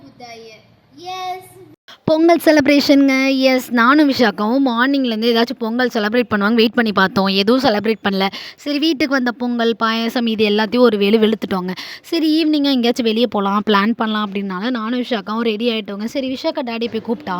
புத்தாய S Pongal செலிப்ரேஷனுங்க. S, நானும் விஷாக்காவும் மார்னிங்லேருந்து ஏதாச்சும் Pongal celebrate பண்ணுவாங்க வெயிட் பண்ணி பார்த்தோம். எதுவும் செலிப்ரேட் பண்ணல. சரி, வீட்டுக்கு வந்த பொங்கல் பாயாசம் இது எல்லாத்தையும் ஒரு வெளுத்துட்டோங்க. சரி, ஈவினிங்காக எங்கேயாச்சும் வெளியே போகலாம் பிளான் பண்ணலாம் அப்படின்னால நானும் விஷாக்காவும் ரெடி ஆகிட்டோங்க. சரி, விஷாக்கா டாடி போய் கூப்பிட்டா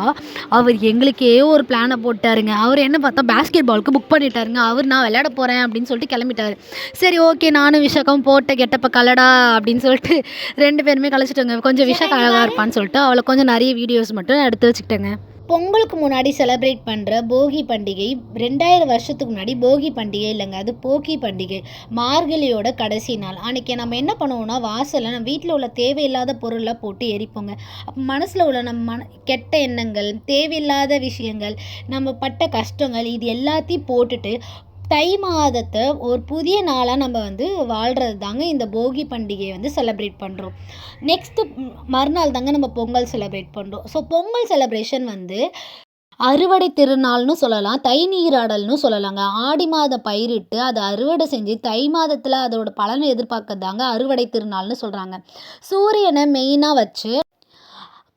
அவர் எங்களுக்கே ஒரு பிளானை போட்டாருங்க. அவர் என்ன பார்த்தா பேஸ்கெட் பாலுக்கு புக் பண்ணிட்டாருங்க. அவர் நான் விளையாட போகிறேன் அப்படின்னு சொல்லிட்டு கிளம்பிட்டார். சரி, ஓகே, நானும் விஷாக்காவும் போட்ட கெட்டப்ப கலடா அப்படின்னு சொல்லிட்டு 2 பேருமே கழிச்சிட்டோங்க. கொஞ்சம் விஷாக்கா அழகாக இருப்பான்னு சொல்லிட்டு அவளை கொஞ்சம் நிறைய வீடியோஸ் மட்டும் எடுத்து வச்சுக்கிட்டேங்க. பொங்கலுக்கு முன்னாடி செலிப்ரேட் பண்ணுற போகி பண்டிகை 2000 வருஷத்துக்கு முன்னாடி போகி பண்டிகை இல்லைங்க, அது போகி பண்டிகை. மார்கழியோட கடைசி நாள் அன்றைக்கி நம்ம என்ன பண்ணுவோம்னா வாசலில் நம்ம வீட்டில் உள்ள தேவையில்லாத பொருளை போட்டு எரிப்போங்க. அப்போ மனசில் உள்ள நம்ம கெட்ட எண்ணங்கள், தேவையில்லாத விஷயங்கள், நம்ம பட்ட கஷ்டங்கள் இது எல்லாத்தையும் போட்டுட்டு தை மாதத்தை ஒரு புதிய நாளாக நம்ம வாழ்கிறது தாங்க இந்த போகி பண்டிகையை செலிப்ரேட் பண்ணுறோம். நெக்ஸ்ட்டு மறுநாள் தாங்க நம்ம பொங்கல் செலிப்ரேட் பண்ணுறோம். ஸோ பொங்கல் செலிப்ரேஷன் அறுவடை திருநாள்னு சொல்லலாம், தை நீராடல்னு சொல்லலாங்க. ஆடி மாதம் பயிரிட்டு அதை அறுவடை செஞ்சு தை மாதத்தில் அதோட பலனை எதிர்பார்க்கறதாங்க அறுவடை திருநாள்னு சொல்கிறாங்க. சூரியனை மெயினாக வச்சு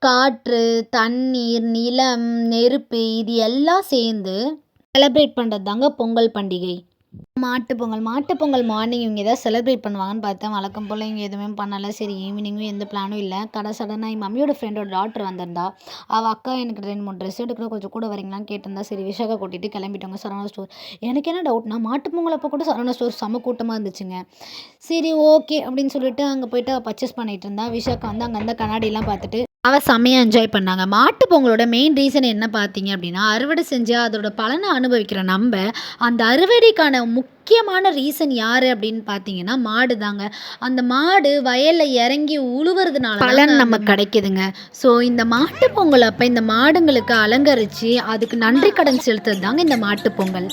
காற்று, தண்ணீர், நிலம், நெருப்பு இது எல்லாம் சேர்ந்து செலிப்ரேட் பண்ணுறது தாங்க பொங்கல் பண்டிகை. மாட்டுப்பொங்கல் மார்னிங் இவங்க எதாவது செலிப்ரேட் பண்ணுவாங்கன்னு பார்த்தேன். வழக்கம் போல் இவங்க எதுவுமே பண்ணலை. சரி, ஈவினிங்கும் எந்த பிளானும் இல்லை. சடனாக என் மம்மியோட ஃப்ரெண்டோட டாக்டர் வந்திருந்தா. அவள் அக்கா எனக்கு 2-3 ட்ரெஸ் எடுக்கணும், கொஞ்சம் கூட வரீங்களான்னு கேட்டிருந்தா. சரி, விஷாக்கா கூட்டிகிட்டு கிளம்பிட்டோங்க சரவணா ஸ்டோர். எனக்கு என்ன டவுட்னா மாட்டுப்பொங்கல் அப்போ கூட சரவணா ஸ்டோர் செம்ம கூட்டமாக இருந்துச்சுங்க. சரி, ஓகே அப்படின்னு சொல்லிட்டு அங்கே போய்ட்டு அவள் பர்ச்சேஸ் பண்ணிகிட்டு இருந்தா. விஷாக்கா அங்கே அந்த கண்ணாடியெல்லாம் பார்த்துட்டு அவள் செம்மையாக என்ஜாய் பண்ணாங்க. மாட்டு பொங்கலோட மெயின் ரீசன் என்ன பார்த்தீங்க அப்படின்னா, அறுவடை செஞ்சு அதோட பலனை அனுபவிக்கிற நம்ம அந்த அறுவடைக்கான முக்கியமான ரீசன் யார் அப்படின்னு பார்த்தீங்கன்னா மாடு தாங்க. அந்த மாடு வயலில் இறங்கி உழுவுறதுனால பலன் நமக்கு கிடைக்குதுங்க. ஸோ இந்த மாட்டு பொங்கல் அப்போ இந்த மாடுங்களுக்கு அலங்கரித்து அதுக்கு நன்றி கடன் செலுத்துறது தாங்க இந்த மாட்டு பொங்கல்.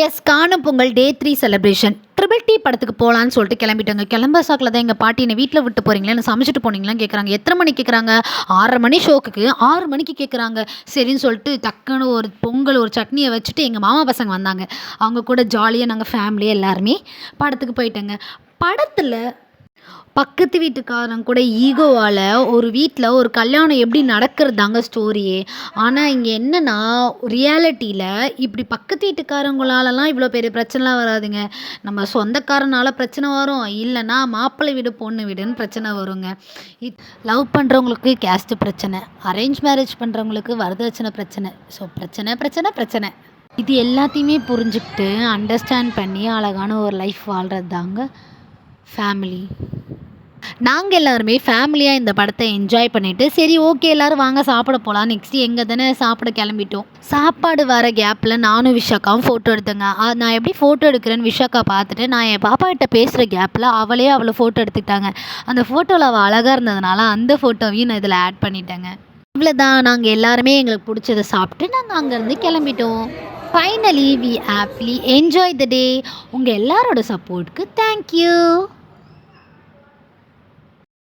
எஸ், காணும் பொங்கல் டே 3 செலிப்ரேஷன். ட்ரிபிள் டி படத்துக்கு போகலான்னு சொல்லிட்டு கிளம்பிட்டாங்க. கிளம்ப சாக்கில் தான் எங்கள் பாட்டி என்னை வீட்டில் விட்டு போகிறீங்களா, என்ன சமைச்சிட்டு போனீங்களான்னு கேட்குறாங்க. எத்தனை மணிக்கு கேட்குறாங்க? 6:30 மணி ஷோக்குக்கு 6 மணிக்கு கேட்குறாங்க. சரின்னு சொல்லிட்டு டக்குன்னு ஒரு பொங்கல் ஒரு சட்னியை வச்சுட்டு எங்கள் மாமா பசங்க வந்தாங்க. அவங்க கூட ஜாலியாக நாங்கள் ஃபேமிலியாக எல்லாருமே படத்துக்கு போயிட்டோங்க. படத்தில் பக்கத்து வீட்டுக்காரங்க கூட ஈகோவால் ஒரு வீட்டில் ஒரு கல்யாணம் எப்படி நடக்கிறது தாங்க ஸ்டோரியே. ஆனால் இங்கே என்னென்னா ரியாலிட்டியில் இப்படி பக்கத்து வீட்டுக்காரங்களாலலாம் இவ்வளோ பெரிய பிரச்சனைலாம் வராதுங்க. நம்ம சொந்தக்காரனால பிரச்சனை வரும், இல்லைன்னா மாப்பிள்ளை வீடு பொண்ணு வீடுன்னு பிரச்சனை வருங்க. லவ் பண்ணுறவங்களுக்கு கேஸ்ட்டு பிரச்சனை, அரேஞ்ச் மேரேஜ் பண்ணுறவங்களுக்கு வரதட்சணை பிரச்சனை. ஸோ பிரச்சனை இது எல்லாத்தையுமே புரிஞ்சுக்கிட்டு அண்டர்ஸ்டாண்ட் பண்ணி அழகான ஒரு லைஃப் வாழ்கிறது தாங்க ஃபேமிலி. நாங்கள் எல்லாருமே ஃபேமிலியாக இந்த படத்தை என்ஜாய் பண்ணிவிட்டு சரி, ஓகே, எல்லோரும் வாங்க சாப்பிட போகலாம். நெக்ஸ்ட்டு எங்கே தானே சாப்பிட கிளம்பிட்டோம். சாப்பாடு வர கேப்பில் நானும் விஷாக்காவும் ஃபோட்டோ எடுத்தேங்க. நான் எப்படி ஃபோட்டோ எடுக்கிறேன்னு விஷாக்கா பார்த்துட்டு நான் என் பாப்பா கிட்ட பேசுகிற கேப்பில் அவளை ஃபோட்டோ எடுத்துக்கிட்டாங்க. அந்த ஃபோட்டோவில் அவள் அழகாக இருந்ததுனால அந்த ஃபோட்டோவையும் நான் இதில் ஆட் பண்ணிட்டேங்க. இவ்வளோதான், நாங்கள் எல்லாருமே எங்களுக்கு பிடிச்சதை சாப்பிட்டு நாங்கள் அங்கேருந்து கிளம்பிட்டோம். Finally we happily enjoy the day. உங்கள் எல்லாரோட சப்போர்ட்டுக்கு தேங்க்யூ.